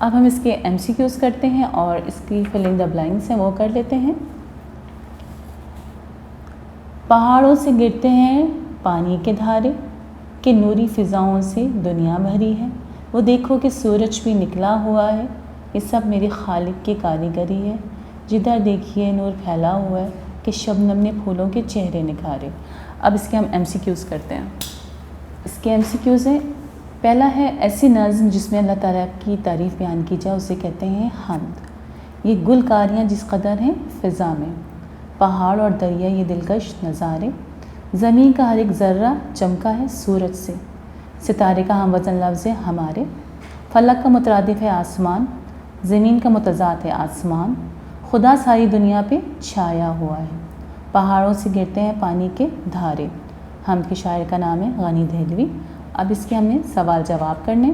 اب ہم اس کے MCQs کرتے ہیں اور اس کی فلنگ دا بلینکس ہیں وہ کر لیتے ہیں۔ پہاڑوں سے گرتے ہیں پانی کے دھارے، کہ نوری فضاؤں سے دنیا بھری ہے، وہ دیکھو کہ سورج بھی نکلا ہوا ہے، یہ سب میرے خالق کی کاریگری ہے، جدھر دیکھیے نور پھیلا ہوا ہے، کہ شبنم نے پھولوں کے چہرے نکھارے۔ اب اس کے ہم MCQs کرتے ہیں۔ اس کے MCQs ہیں، پہلا ہے ایسی نظم جس میں اللہ تعالیٰ کی تعریف بیان کی جائے اسے کہتے ہیں حمد۔ یہ گلکاریاں جس قدر ہیں فضا میں، پہاڑ اور دریا یہ دلکش نظارے، زمین کا ہر ایک ذرہ چمکا ہے سورج سے، ستارے کا ہم وزن لفظ ہے ہمارے، فلک کا مترادف ہے آسمان، زمین کا متضاد ہے آسمان، خدا ساری دنیا پہ چھایا ہوا ہے، پہاڑوں سے گرتے ہیں پانی کے دھارے۔ ہم کے شاعر کا نام ہے غنی دہلوی۔ اب اس کے ہم نے سوال جواب کرنے۔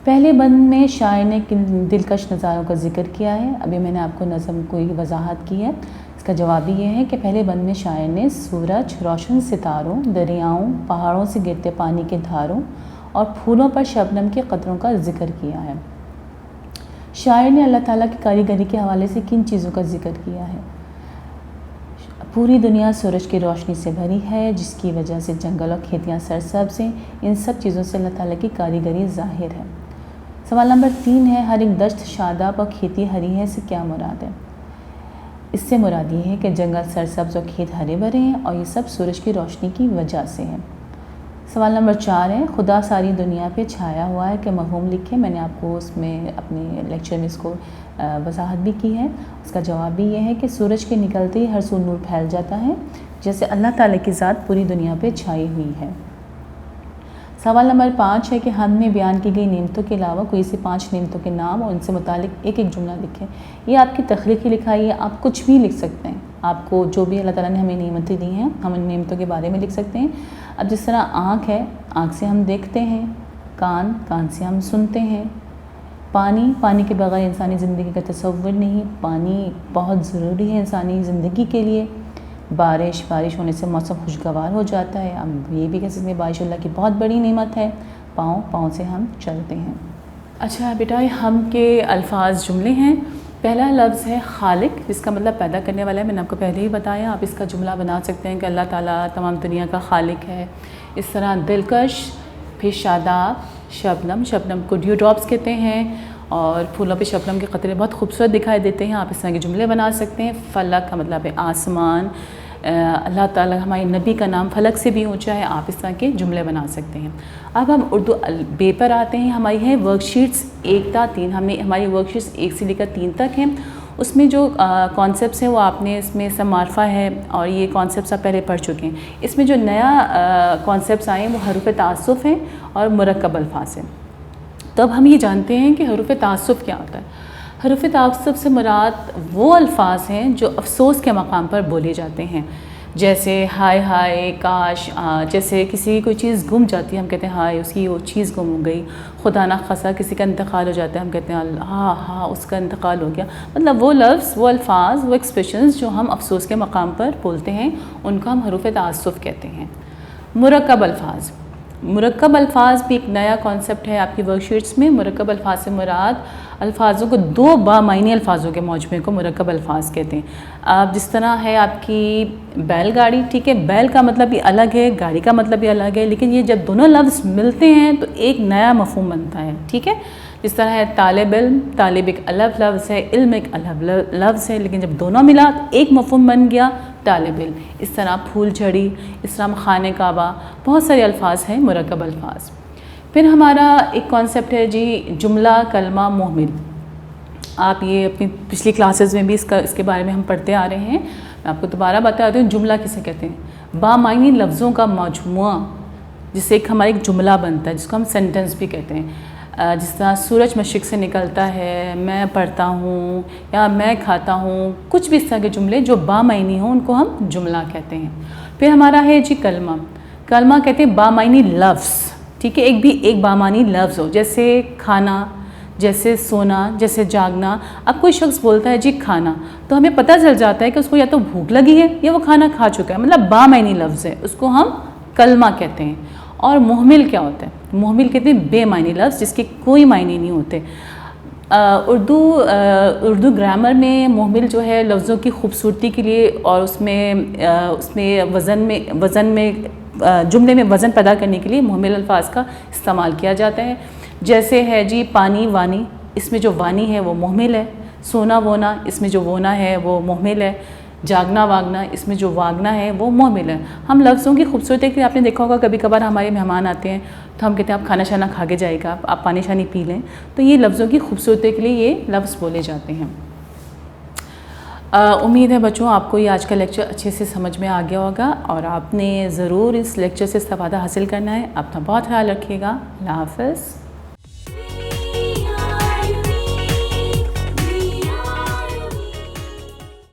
پہلے بند میں شاعر نے کن دلکش نظاروں کا ذکر کیا ہے؟ ابھی میں نے آپ کو نظم کو وضاحت کی ہے، اس کا جواب یہ ہے کہ پہلے بند میں شاعر نے سورج، روشن ستاروں، دریاؤں، پہاڑوں سے گرتے پانی کے دھاروں اور پھولوں پر شبنم کے قطروں کا ذکر کیا ہے۔ شاعر نے اللہ تعالیٰ کی کاریگری کے حوالے سے کن چیزوں کا ذکر کیا ہے؟ پوری دنیا سورج کی روشنی سے بھری ہے، جس کی وجہ سے جنگل اور کھیتیاں سرسبز ہیں، ان سب چیزوں سے اللہ تعالیٰ کی کاریگری ظاہر ہے۔ سوال نمبر 3 ہے، ہر ایک دشت شاداب اور کھیتی ہری ہے سے کیا مراد ہے؟ اس سے مراد یہ ہے کہ جنگل سرسبز اور کھیت ہرے بھرے ہیں اور یہ سب سورج کی روشنی کی وجہ سے ہے۔ سوال نمبر 4 ہے، خدا ساری دنیا پہ چھایا ہوا ہے کہ مفہوم لکھیں۔ میں نے آپ کو اس میں اپنے لیکچر میں اس کو وضاحت بھی کی ہے۔ اس کا جواب بھی یہ ہے کہ سورج کے نکلتے ہی ہر سو نور پھیل جاتا ہے، جیسے اللہ تعالیٰ کی ذات پوری دنیا پہ چھائی ہوئی ہے۔ سوال نمبر 5 ہے کہ ہم نے بیان کی گئی نعمتوں کے علاوہ کوئی سی 5 نعمتوں کے نام اور ان سے متعلق ایک جملہ لکھیں۔ یہ آپ کی تخلیقی لکھائی ہے، آپ کچھ بھی لکھ سکتے ہیں، آپ کو جو بھی اللہ تعالیٰ نے ہمیں نعمتیں دی ہیں ہم ان نعمتوں کے بارے میں لکھ سکتے ہیں۔ اب جس طرح آنکھ ہے، آنکھ سے ہم دیکھتے ہیں، کان سے ہم سنتے ہیں، پانی کے بغیر انسانی زندگی کا تصور نہیں، پانی بہت ضروری ہے انسانی زندگی کے لیے۔ بارش ہونے سے موسم خوشگوار ہو جاتا ہے، ہم یہ بھی کہہ سکتے ہیں بارش اللہ کی بہت بڑی نعمت ہے۔ پاؤں سے ہم چلتے ہیں۔ اچھا بیٹا، ہم کے الفاظ جملے ہیں۔ پہلا لفظ ہے خالق، جس کا مطلب پیدا کرنے والا ہے، میں نے آپ کو پہلے ہی بتایا۔ آپ اس کا جملہ بنا سکتے ہیں کہ اللہ تعالیٰ تمام دنیا کا خالق ہے۔ اس طرح دلکش، پھر شاداب، شبنم کو ڈیو ڈراپس کہتے ہیں اور پھولوں پہ شبنم کے قطرے بہت خوبصورت دکھائی دیتے ہیں، آپ اس طرح کے جملے بنا سکتے ہیں۔ فلک کا مطلب ہے آسمان، اللہ تعالیٰ ہمارے نبی کا نام فلک سے بھی اونچا ہے، آپ اس طرح کے جملے بنا سکتے ہیں۔ اب ہم اردو البے پر آتے ہیں۔ ہماری ہے ورک شیٹس 1 تا 3، ہماری ورک شیٹس 1 سے لے کر 3 تک ہیں۔ اس میں جو کانسیپٹس ہیں وہ آپ نے اس میں سب معرفہ ہے اور یہ کانسیپٹس آپ پہلے پڑھ چکے ہیں۔ اس میں جو نیا کانسیپٹس آئے ہیں وہ حروف تعسف ہیں اور مرکب الفاظ ہیں۔ تو اب ہم یہ جانتے ہیں کہ حروف تعسف کیا ہوتا ہے۔ حروف تعسف سے مراد وہ الفاظ ہیں جو افسوس کے مقام پر بولے جاتے ہیں، جیسے ہائے کاش، جیسے کسی کوئی چیز گم جاتی ہے ہم کہتے ہیں ہائے اس کی وہ چیز گم ہو گئی، خدا نخواستہ کسی کا انتقال ہو جاتا ہے ہم کہتے ہیں ہاں اس کا انتقال ہو گیا۔ مطلب وہ لفظ، وہ الفاظ، وہ ایکسپریشنز جو ہم افسوس کے مقام پر بولتے ہیں ان کو ہم حروف تعسف کہتے ہیں۔ مرکب الفاظ بھی ایک نیا کانسیپٹ ہے آپ کی ورک شیٹس میں۔ مرکب الفاظ سے مراد الفاظوں کو 2 بامعنی الفاظوں کے مجموعے کو مرکب الفاظ کہتے ہیں۔ اب جس طرح ہے آپ کی بیل گاڑی، ٹھیک ہے، بیل کا مطلب بھی الگ ہے، گاڑی کا مطلب بھی الگ ہے، لیکن یہ جب دونوں لفظ ملتے ہیں تو ایک نیا مفہوم بنتا ہے، ٹھیک ہے۔ جس طرح ہے طالب علم، طالب ایک الگ لفظ ہے، علم ایک الگ لفظ ہے، لیکن جب دونوں ملا تو ایک مفہوم بن گیا طالب علم۔ اس طرح پھول جھڑی، اس طرح خانہ کعبہ، بہت سارے الفاظ ہیں مرکب الفاظ۔ پھر ہمارا ایک کانسیپٹ ہے جی جملہ، کلمہ، محمل۔ آپ یہ اپنی پچھلی کلاسز میں بھی اس کے بارے میں ہم پڑھتے آ رہے ہیں، میں آپ کو دوبارہ بتا دوں۔ جملہ کسے کہتے ہیں؟ بامعنی لفظوں کا مجموعہ جس سے ہمارا ایک جملہ بنتا ہے، جس کو ہم سینٹنس بھی کہتے ہیں۔ جس طرح سورج مشرق سے نکلتا ہے، میں پڑھتا ہوں، یا میں کھاتا ہوں، کچھ بھی اس طرح کے جملے جو بامعنی ہوں ان کو ہم جملہ کہتے ہیں۔ پھر ہمارا ہے جی کلمہ۔ کلمہ کہتے ہیں بامعنی لفظ، ٹھیک ہے، ایک بامعنی لفظ ہو، جیسے کھانا، جیسے سونا، جیسے جاگنا۔ اب کوئی شخص بولتا ہے جی کھانا، تو ہمیں پتہ چل جاتا ہے کہ اس کو یا تو بھوک لگی ہے یا وہ کھانا کھا چکا ہے، مطلب بامعنی لفظ ہے، اس کو ہم کلمہ کہتے ہیں۔ اور محمل کیا ہوتا ہے؟ محمل کہتے ہیں بے معنی لفظ جس کے کوئی معنی نہیں ہوتے. اردو گرامر میں محمل جو ہے لفظوں کی خوبصورتی کے لیے اور اس میں وزن میں جملے میں وزن پیدا کرنے کے لیے محمل الفاظ کا استعمال کیا جاتا ہے. جیسے ہے جی پانی وانی، اس میں جو وانی ہے وہ محمل ہے. سونا وونا، اس میں جو وونا ہے وہ محمل ہے. جاگنا واگنا، اس میں جو واگنا ہے وہ محمل ہے. ہم لفظوں کی خوبصورتی کے لیے آپ نے دیکھا ہوگا کبھی کبھار ہمارے مہمان آتے ہیں تو ہم کہتے ہیں آپ کھانا شانا کھا کے جائے گا، آپ پانی شانی پی لیں. تو یہ لفظوں کی خوبصورتی کے لیے یہ لفظ بولے جاتے ہیں. امید ہے بچوں آپ کو یہ آج کا لیکچر اچھے سے سمجھ میں آ گیا ہوگا اور آپ نے ضرور اس لیکچر سے استفادہ حاصل کرنا ہے. اپنا بہت خیال رکھیے گا. اللہ حافظ.